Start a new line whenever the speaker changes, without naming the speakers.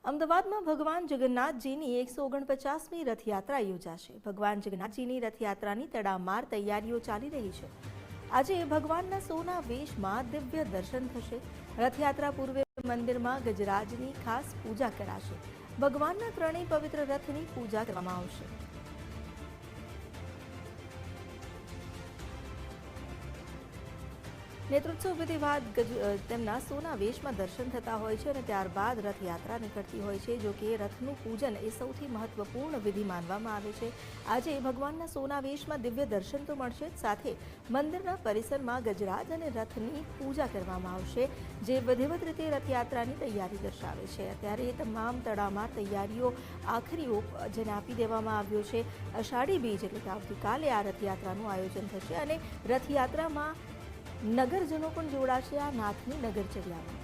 અમદાવાદમાં ભગવાન જગન્નાથજીની 149મી રથયાત્રા યોજાશે। ભગવાન જગન્નાથજીની રથયાત્રાની તડામાર તૈયારીઓ ચાલી રહી છે। આજે ભગવાનના સોના વેશમાં દિવ્ય દર્શન થશે। રથયાત્રા પૂર્વે મંદિરમાં ગજરાજની ખાસ પૂજા કરાશે। ભગવાનના ત્રણેય પવિત્ર રથની પૂજા કરવામાં આવશે। नेत्रोत्सव विधि बाद તેમના સોના વેશમાં દર્શન થતા હોય છે અને ત્યારબાદ રથયાત્રા નીકળતી હોય છે। જો કે રથનું પૂજન એ સૌથી મહત્વપૂર્ણ વિધિ માનવામાં આવે છે। આજે ભગવાનના સોના વેશમાં દિવ્ય દર્શન તો મળશે જ સાથે મંદિરના પરિસરમાં ગજરાજ અને રથની પૂજા કરવામાં આવશે, જે વિધિવત રીતે રથયાત્રાની તૈયારી દર્શાવે છે। અત્યારે તમામ તડામાર તૈયારીઓ આખરી ઓપ જેને આપી દેવામાં આવ્યો છે। અષાઢી બીજ એટલે કે આવતીકાલે આ રથયાત્રાનું આયોજન થશે અને રથયાત્રામાં નગરજનો પણ જોડાશે આ નાથની નગરચર્યામાં।